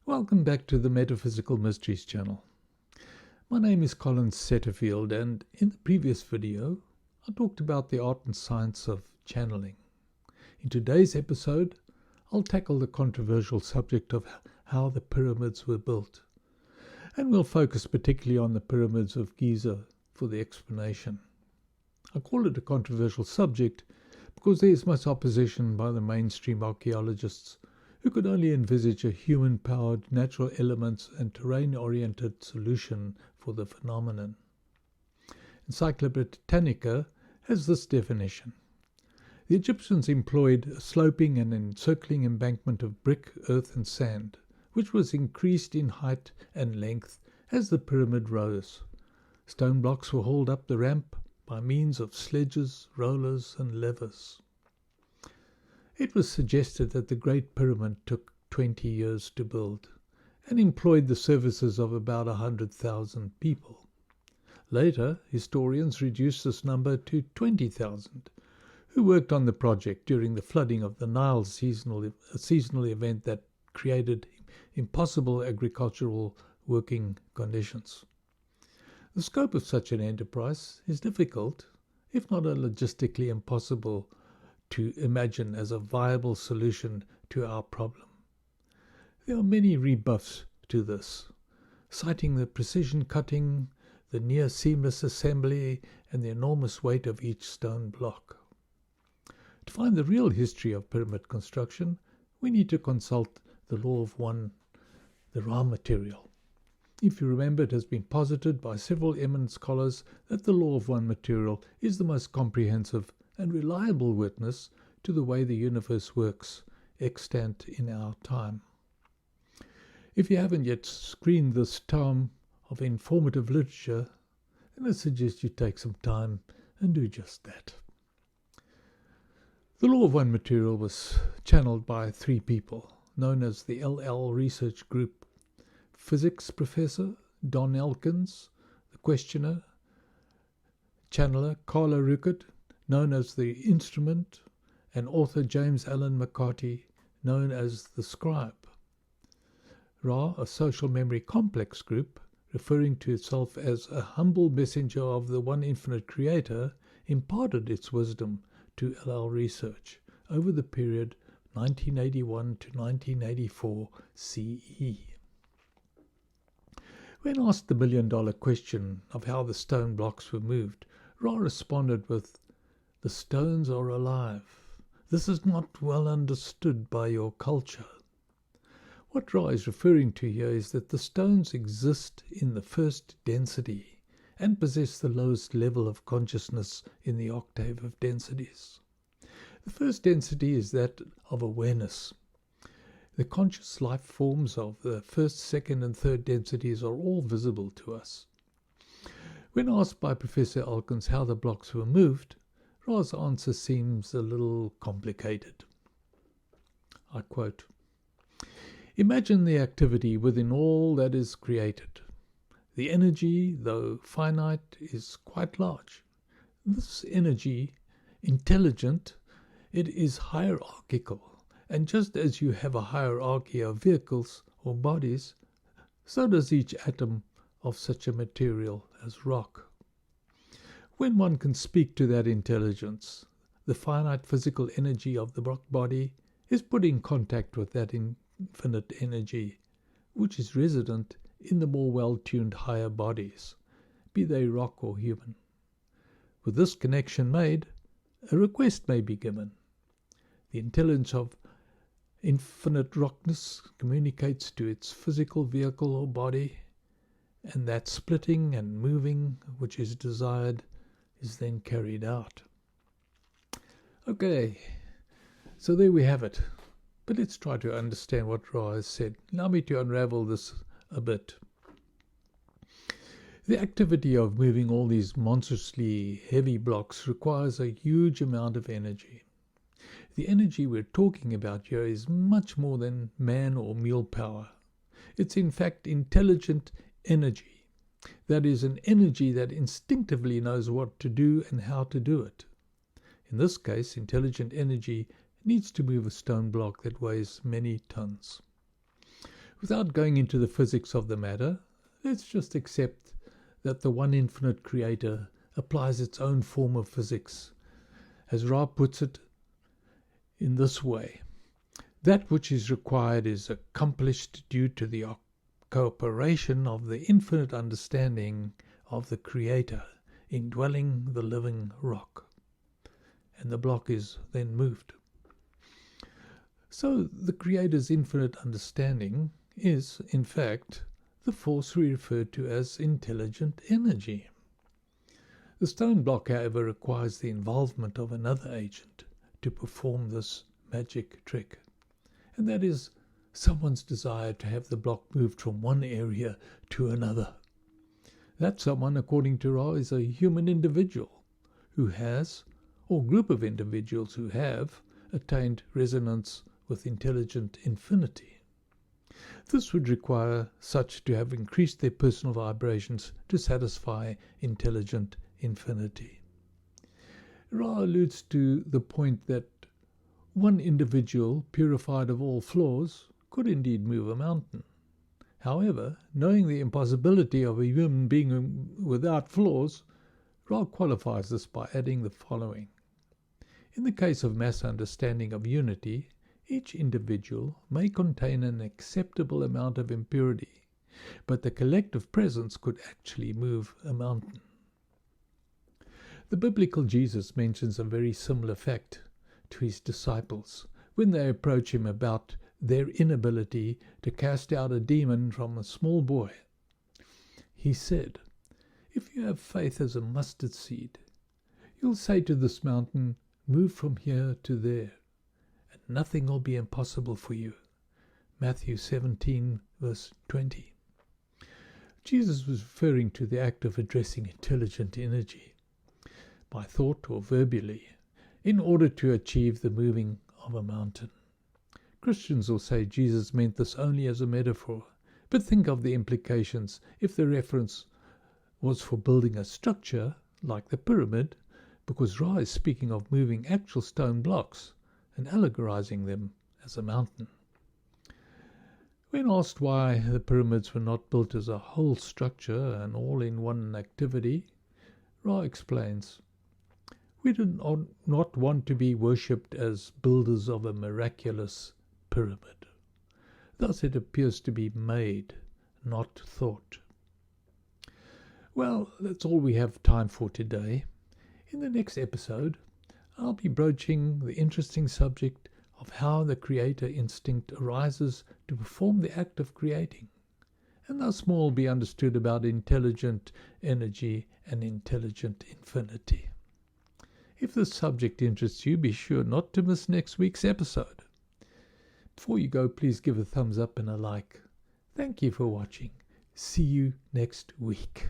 Welcome back to the Metaphysical Mysteries channel. My name is Colin Setterfield, and in the previous video I talked about the art and science of channeling. In today's episode I'll tackle the controversial subject of how the pyramids were built, and we'll focus particularly on the pyramids of Giza for the explanation. I call it a controversial subject because there is much opposition by the mainstream archaeologists who could only envisage a human-powered, natural elements and terrain-oriented solution for the phenomenon. Encyclopedia Britannica has this definition. The Egyptians employed a sloping and encircling embankment of brick, earth and sand, which was increased in height and length as the pyramid rose. Stone blocks were hauled up the ramp by means of sledges, rollers and levers. It was suggested that the Great Pyramid took 20 years to build and employed the services of about 100,000 people. Later, historians reduced this number to 20,000, who worked on the project during the flooding of the Nile, a seasonal event that created impossible agricultural working conditions. The scope of such an enterprise is difficult, if not logistically impossible, to imagine as a viable solution to our problem. There are many rebuffs to this, citing the precision cutting, the near seamless assembly, and the enormous weight of each stone block. To find the real history of pyramid construction, we need to consult the law of one, the raw material. If you remember, it has been posited by several eminent scholars that the law of one material is the most comprehensive and reliable witness to the way the universe works, extant in our time. If you haven't yet screened this tome of informative literature, then I suggest you take some time and do just that. The law of one material was channeled by three people, known as the LL Research Group: physics professor Don Elkins, the questioner, channeler Carla Ruckert, known as the instrument, and author James Allen McCarthy, known as the scribe. Ra, a social memory complex group, referring to itself as a humble messenger of the one infinite creator, imparted its wisdom to LL Research over the period 1981 to 1984 CE. When asked the million-dollar question of how the stone blocks were moved, Ra responded with, "The stones are alive. This is not well understood by your culture." What Ra is referring to here is that the stones exist in the first density and possess the lowest level of consciousness in the octave of densities. The first density is that of awareness. The conscious life forms of the first, second and third densities are all visible to us. When asked by Professor Elkins how the blocks were moved, Ra's answer seems a little complicated. I quote, "Imagine the activity within all that is created. The energy, though finite, is quite large. This energy, intelligent, it is hierarchical, and just as you have a hierarchy of vehicles or bodies, so does each atom of such a material as rock. When one can speak to that intelligence, the finite physical energy of the rock body is put in contact with that infinite energy, which is resident in the more well-tuned higher bodies, be they rock or human. With this connection made, a request may be given. The intelligence of infinite rockness communicates to its physical vehicle or body, and that splitting and moving which is desired is then carried out." Okay, so there we have it. But let's try to understand what Ra has said. Allow me to unravel this a bit. The activity of moving all these monstrously heavy blocks requires a huge amount of energy. The energy we're talking about here is much more than man or mule power. It's in fact intelligent energy. That is, an energy that instinctively knows what to do and how to do it. In this case, intelligent energy needs to move a stone block that weighs many tons. Without going into the physics of the matter, let's just accept that the one infinite creator applies its own form of physics. As Ra puts it in this way: that which is required is accomplished due to the cooperation of the infinite understanding of the Creator indwelling the living rock. And the block is then moved. So the Creator's infinite understanding is, in fact, the force we refer to as intelligent energy. The stone block, however, requires the involvement of another agent to perform this magic trick, and that is someone's desire to have the block moved from one area to another. That someone, according to Ra, is a human individual who has, or group of individuals who have, attained resonance with intelligent infinity. This would require such to have increased their personal vibrations to satisfy intelligent infinity. Ra alludes to the point that one individual, purified of all flaws, could indeed move a mountain. However, knowing the impossibility of a human being without flaws, Ra qualifies this by adding the following. In the case of mass understanding of unity, each individual may contain an acceptable amount of impurity, but the collective presence could actually move a mountain. The biblical Jesus mentions a very similar fact to his disciples when they approach him about their inability to cast out a demon from a small boy. He said, "If you have faith as a mustard seed, you'll say to this mountain, 'Move from here to there,' and nothing will be impossible for you." Matthew 17, verse 20. Jesus was referring to the act of addressing intelligent energy, by thought or verbally, in order to achieve the moving of a mountain. Christians will say Jesus meant this only as a metaphor, but think of the implications if the reference was for building a structure like the pyramid, because Ra is speaking of moving actual stone blocks and allegorizing them as a mountain. When asked why the pyramids were not built as a whole structure and all in one activity, Ra explains, "We did not want to be worshipped as builders of a miraculous pyramid. Thus it appears to be made, not thought." Well, that's all we have time for today. In the next episode, I'll be broaching the interesting subject of how the creator instinct arises to perform the act of creating, and thus more will be understood about intelligent energy and intelligent infinity. If this subject interests you, be sure not to miss next week's episode. Before you go, please give a thumbs up and a like. Thank you for watching. See you next week.